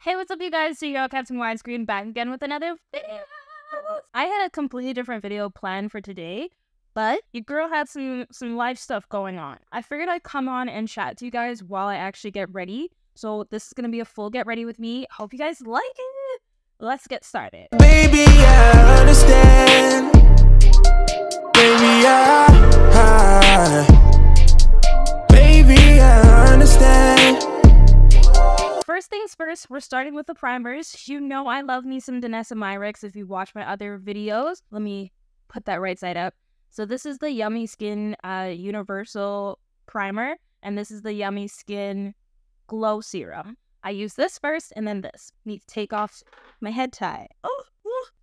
Hey, what's up, you guys? So y'all Captain Widescreen back again with another video. I had a completely different video planned for today, but your girl had some life stuff going on. I figured I'd come on and chat to you guys while I actually get ready. So this is gonna be a full get ready with me. Hope you guys like it. Let's get started. Baby, I understand. Baby, I understand. First things first, we're starting with the primers. You know I love me some Danessa Myrex if you watch my other videos. Let me put that right side up. So this is the Yummy Skin Universal Primer, and this is the Yummy Skin Glow Serum. I use this first and then this. Need to take off my head tie. Oh,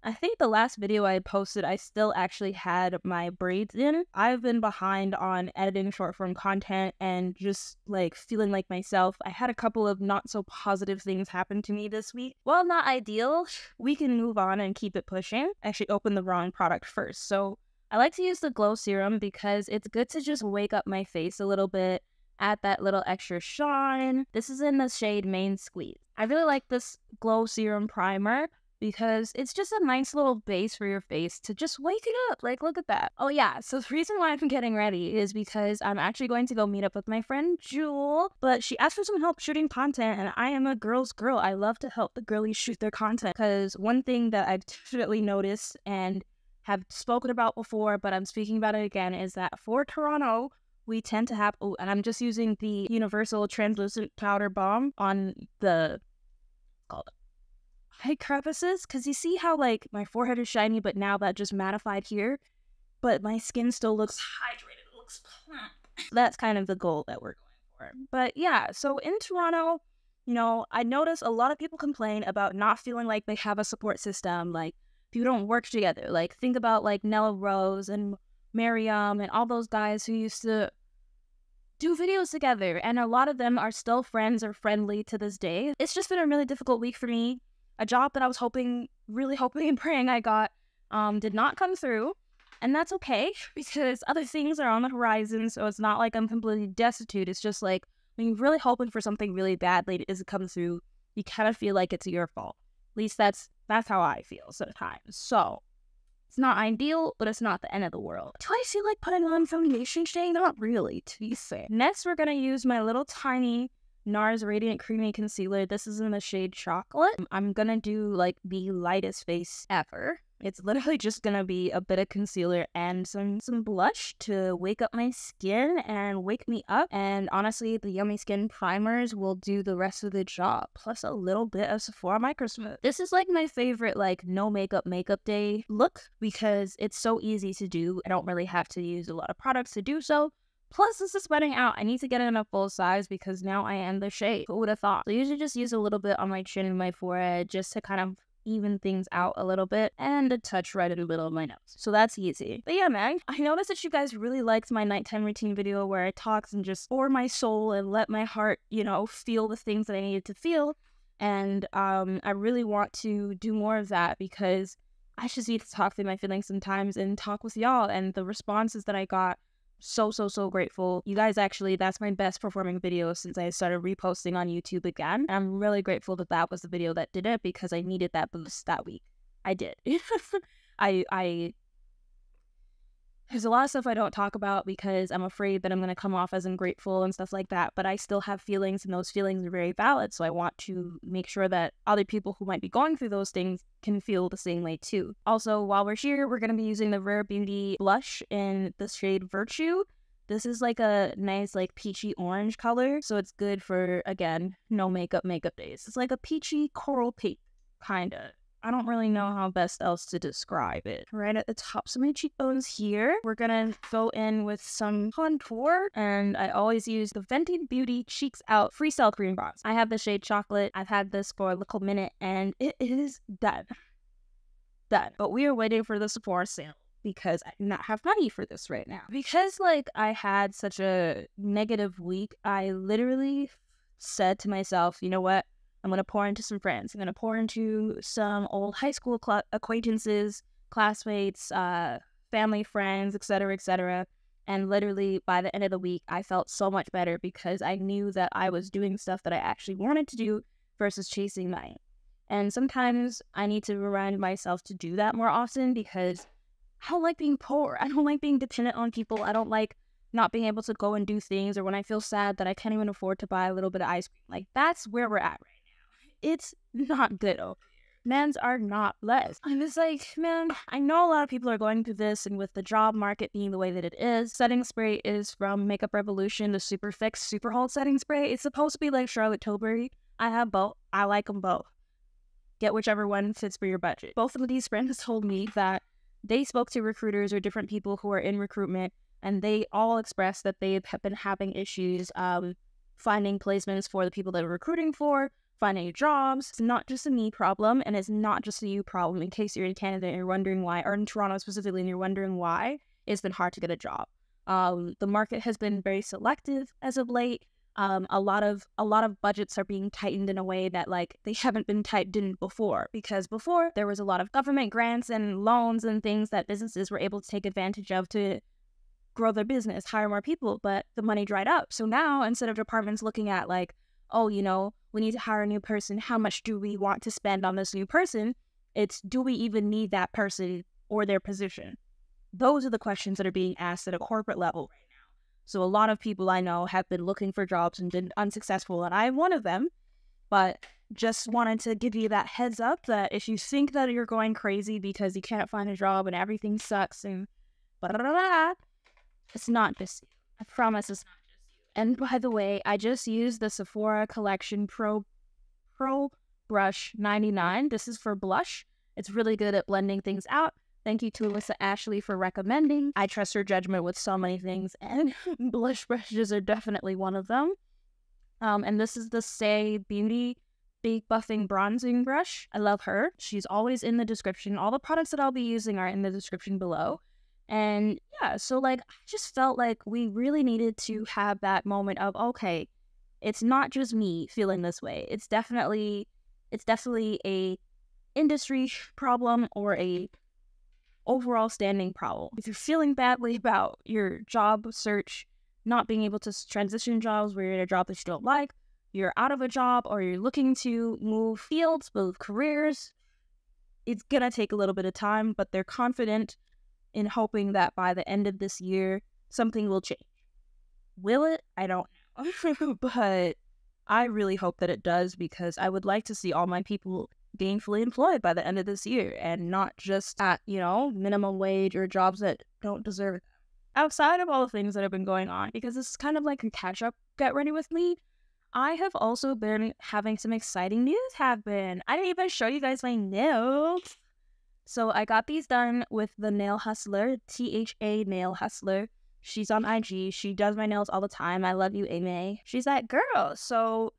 I think the last video I posted, I still actually had my braids in. I've been behind on editing short form content and just like feeling like myself. I had a couple of not so positive things happen to me this week. While not ideal, we can move on and keep it pushing. I actually opened the wrong product first. So I like to use the Glow Serum because it's good to just wake up my face a little bit, add that little extra shine. This is in the shade Main Squeeze. I really like this Glow Serum Primer because it's just a nice little base for your face to just wake it up. Like, look at that. Oh yeah, so the reason why I'm getting ready is because I'm actually going to go meet up with my friend Jewel, but she asked for some help shooting content, and I am a girl's girl. I love to help the girlies shoot their content, because one thing that I've definitely noticed and have spoken about before, but I'm speaking about it again, is that for Toronto, we tend to have, oh, and I'm just using the Universal Translucent Powder Balm on the, called high crevices, because you see how like my forehead is shiny, but now that just mattified here, but my skin still looks hydrated, it looks plump. So that's kind of the goal that we're going for. But yeah, so in Toronto, you know, I notice a lot of people complain about not feeling like they have a support system, like people don't work together. Like think about like Nella Rose and Miriam and all those guys who used to do videos together, and a lot of them are still friends or friendly to this day. It's just been a really difficult week for me. A job that I was really hoping and praying I got did not come through, and that's okay because other things are on the horizon, so it's not like I'm completely destitute. It's just like when you're really hoping for something really badly that doesn't come through, you kind of feel like it's your fault. At least that's how I feel sometimes. So it's not ideal, but it's not the end of the world. Do I feel like putting on foundation today? Not really, to be fair. Next, we're gonna use my little tiny NARS Radiant Creamy Concealer. This is in the shade Chocolate. I'm gonna do like the lightest face ever. It's literally just gonna be a bit of concealer and some blush to wake up my skin and wake me up. And honestly, the Yummy Skin primers will do the rest of the job, plus a little bit of Sephora Micro Smooth. This is like my favorite like no makeup day look because it's so easy to do. I don't really have to use a lot of products to do so. Plus, this is running out. I need to get it in a full size because now I am the shade. Who would have thought? So I usually just use a little bit on my chin and my forehead just to kind of even things out a little bit, and a touch right in the middle of my nose. So that's easy. But yeah, man, I noticed that you guys really liked my nighttime routine video where I talked and just pour my soul and let my heart, you know, feel the things that I needed to feel. And I really want to do more of that because I just need to talk through my feelings sometimes and talk with y'all. And the responses that I got, so grateful. You guys, actually, that's my best performing video since I started reposting on YouTube again. I'm really grateful that that was the video that did it because I needed that boost that week. I did. There's a lot of stuff I don't talk about because I'm afraid that I'm going to come off as ungrateful and stuff like that, but I still have feelings and those feelings are very valid, so I want to make sure that other people who might be going through those things can feel the same way too. Also, while we're here, we're going to be using the Rare Beauty blush in the shade Virtue. This is like a nice like peachy orange color, so it's good for, again, no makeup days. It's like a peachy coral pink, kinda. I don't really know how best else to describe it. Right at the tops of my cheekbones here, we're gonna go in with some contour, and I always use the Fenty Beauty Cheeks Out Freestyle Cream Bronze. I have the shade Chocolate. I've had this for a little minute, and it is done. Done. But we are waiting for the Sephora sale because I do not have money for this right now. Because, like, I had such a negative week, I literally said to myself, you know what? I'm going to pour into some friends. I'm going to pour into some old high school acquaintances, classmates, family, friends, etc., etc. And literally by the end of the week, I felt so much better because I knew that I was doing stuff that I actually wanted to do versus chasing money. And sometimes I need to remind myself to do that more often because I don't like being poor. I don't like being dependent on people. I don't like not being able to go and do things, or when I feel sad that I can't even afford to buy a little bit of ice cream. Like, that's where we're at right now. It's not good over here. Men's are not blessed. I'm just like, man, I know a lot of people are going through this, and with the job market being the way that it is, setting spray is from Makeup Revolution, the Super Fix Super Hold setting spray. It's supposed to be like Charlotte Tilbury. I have both. I like them both. Get whichever one fits for your budget. Both of these friends told me that they spoke to recruiters or different people who are in recruitment, and they all expressed that they have been having issues finding placements for the people that are recruiting for, finding jobs. It's not just a me problem, and it's not just a you problem. In case you're in Canada and you're wondering why, or in Toronto specifically, and you're wondering why, it's been hard to get a job. The market has been very selective as of late. A lot of budgets are being tightened in a way that like they haven't been tightened before, because before there was a lot of government grants and loans and things that businesses were able to take advantage of to grow their business, hire more people, but the money dried up. So now, instead of departments looking at like, oh, you know, we need to hire a new person, how much do we want to spend on this new person? It's, do we even need that person or their position? Those are the questions that are being asked at a corporate level right now. So a lot of people I know have been looking for jobs and been unsuccessful, and I'm one of them. But just wanted to give you that heads up that if you think that you're going crazy because you can't find a job and everything sucks and blah, blah, blah, blah, it's not just you. I promise it's not just you. And by the way, I just used the Sephora Collection Pro Brush 99. This is for blush. It's really good at blending things out. Thank you to Alyssa Ashley for recommending. I trust her judgment with so many things, and blush brushes are definitely one of them. And this is the Say Beauty Big Buffing Bronzing Brush. I love her. She's always in the description. All the products that I'll be using are in the description below. And yeah, so like, I just felt like we really needed to have that moment of, okay, it's not just me feeling this way. It's definitely a industry problem or a overall standing problem. If you're feeling badly about your job search, not being able to transition jobs where you're in a job that you don't like, you're out of a job, or you're looking to move fields, move careers, it's gonna take a little bit of time, but they're confident in hoping that by the end of this year, something will change. Will it? I don't know. But I really hope that it does, because I would like to see all my people gainfully employed by the end of this year, and not just at, you know, minimum wage or jobs that don't deserve it. Outside of all the things that have been going on, because this is kind of like a catch-up get ready with me, I have also been having some exciting news happen. I didn't even show you guys my nails. So I got these done with the Nail Hustler, THA Nail Hustler. She's on IG. She does my nails all the time. I love you, Amy. She's that girl. So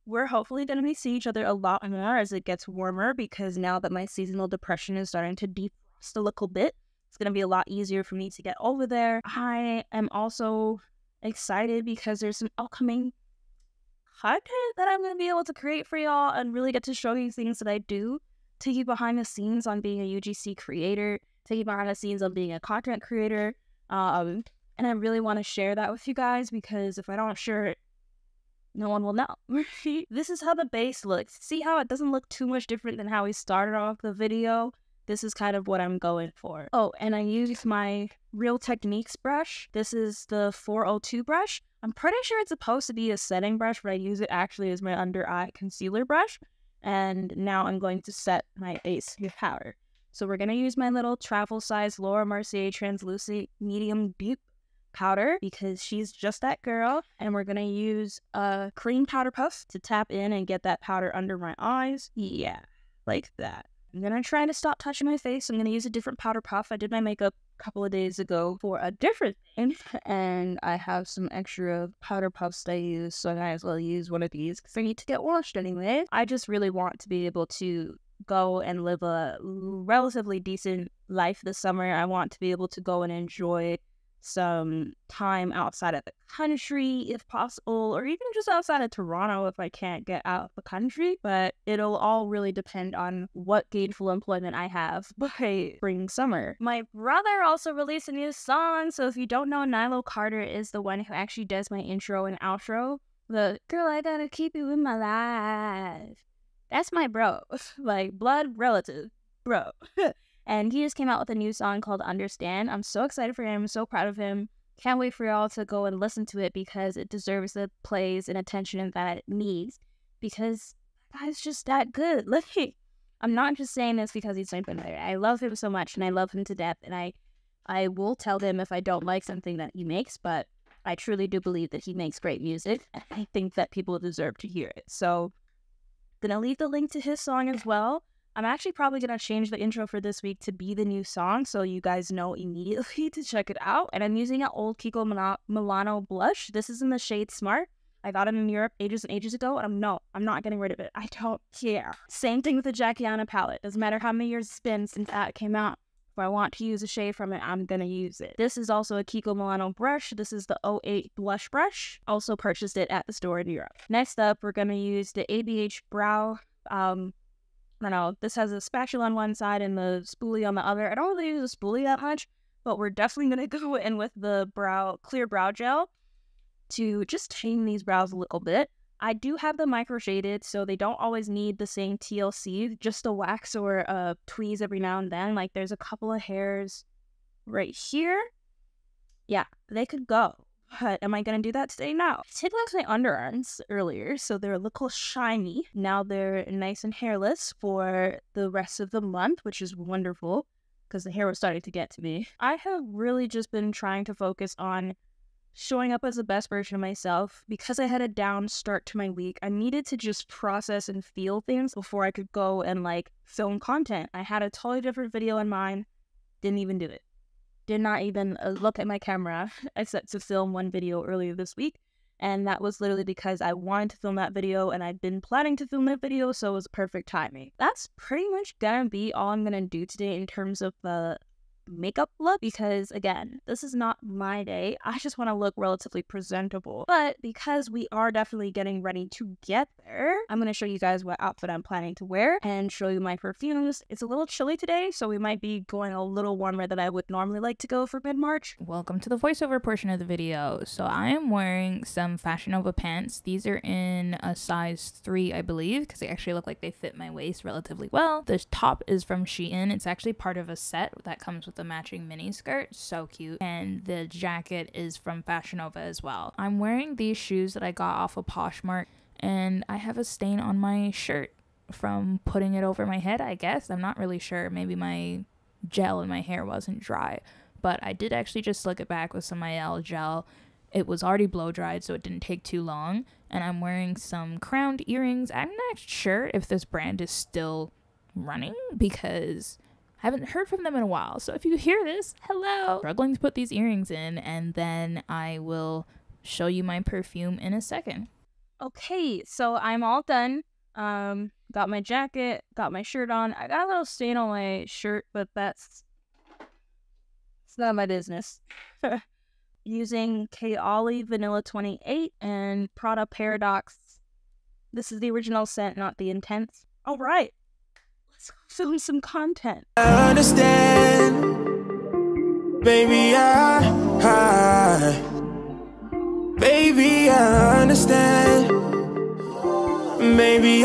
we're hopefully going to be seeing each other a lot more as it gets warmer, because now that my seasonal depression is starting to defrost a little bit, it's going to be a lot easier for me to get over there. I am also excited because there's some upcoming content that I'm going to be able to create for y'all and really get to show you things that I do. Take you behind the scenes on being a UGC creator, take you behind the scenes on being a content creator. And I really want to share that with you guys, because if I don't share it, no one will know. This is how the base looks. See how it doesn't look too much different than how we started off the video? This is kind of what I'm going for. Oh, and I used my Real Techniques brush. This is the 402 brush. I'm pretty sure it's supposed to be a setting brush, but I use it actually as my under eye concealer brush. And now I'm going to set my base with powder. So we're going to use my little travel size Laura Mercier translucent medium dupe powder, because she's just that girl. And we're going to use a clean powder puff to tap in and get that powder under my eyes. Yeah, like that. I'm going to try to stop touching my face. I'm going to use a different powder puff. I did my makeup a couple of days ago for a different thing, and I have some extra powder puffs that I use, so I might as well use one of these because I need to get washed anyway. I just really want to be able to go and live a relatively decent life this summer. I want to be able to go and enjoy some time outside of the country if possible, or even just outside of Toronto if I can't get out of the country. But it'll all really depend on what gainful employment I have by spring summer. My brother also released a new song, so if you don't know, Nilo Carter is the one who actually does my intro and outro The girl, I gotta keep you in my life. That's my bro. Like, blood relative bro. And he just came out with a new song called Understand. I'm so excited for him. I'm so proud of him. Can't wait for y'all to go and listen to it because it deserves the plays and attention that it needs. Because that guy's just that good. I'm not just saying this because he's my brother. I love him so much and I love him to death. And I will tell him if I don't like something that he makes, but I truly do believe that he makes great music. And I think that people deserve to hear it. So I'm going to leave the link to his song as well. I'm actually probably going to change the intro for this week to be the new song so you guys know immediately to check it out. And I'm using an old Kiko Milano blush. This is in the shade Smart. I got it in Europe ages and ages ago, and I'm not getting rid of it. I don't care. Same thing with the Jackiana palette. Doesn't matter how many years it's been since that came out. If I want to use a shade from it, I'm going to use it. This is also a Kiko Milano brush. This is the 08 blush brush. Also purchased it at the store in Europe. Next up, we're going to use the ABH brow. I don't know, this has a spatula on one side and the spoolie on the other. I don't really use a spoolie that much, but we're definitely going to go in with the clear brow gel to just tame these brows a little bit. I do have them micro shaded, so they don't always need the same TLC, just a wax or a tweeze every now and then. Like, there's a couple of hairs right here. Yeah, they could go. But am I going to do that today? No. I did wax my underarms earlier, so they're a little shiny. Now they're nice and hairless for the rest of the month, which is wonderful because the hair was starting to get to me. I have really just been trying to focus on showing up as the best version of myself. Because I had a down start to my week, I needed to just process and feel things before I could go and like film content. I had a totally different video in mind, didn't even do it. Did not even look at my camera except to film one video earlier this week. And that was literally because I wanted to film that video and I'd been planning to film that video, so it was perfect timing. That's pretty much gonna be all I'm gonna do today in terms of the makeup look, because again, this is not my day. I just want to look relatively presentable. But because we are definitely getting ready to get there, I'm going to show you guys what outfit I'm planning to wear and show you my perfumes. It's a little chilly today, so we might be going a little warmer than I would normally like to go for mid-March. Welcome to the voiceover portion of the video. So I am wearing some Fashion Nova pants. These are in a size 3, I believe, because they actually look like they fit my waist relatively well. This top is from Shein. It's actually part of a set that comes with the matching mini skirt. So cute. And the jacket is from Fashion Nova as well. I'm wearing these shoes that I got off of Poshmark, and I have a stain on my shirt from putting it over my head, I guess. I'm not really sure. Maybe my gel in my hair wasn't dry, but I did actually just slick it back with some Mielle gel. It was already blow dried, so it didn't take too long. And I'm wearing some crowned earrings. I'm not sure if this brand is still running because I haven't heard from them in a while. So if you hear this, hello. Struggling to put these earrings in, and then I will show you my perfume in a second. Okay, so I'm all done. Got my jacket, got my shirt on. I got a little stain on my shirt, but it's not my business. Using Kayali Vanilla 28 and Prada Paradox. This is the original scent, not the intense. All right, let's go film some content. I understand, baby, baby, I understand, baby,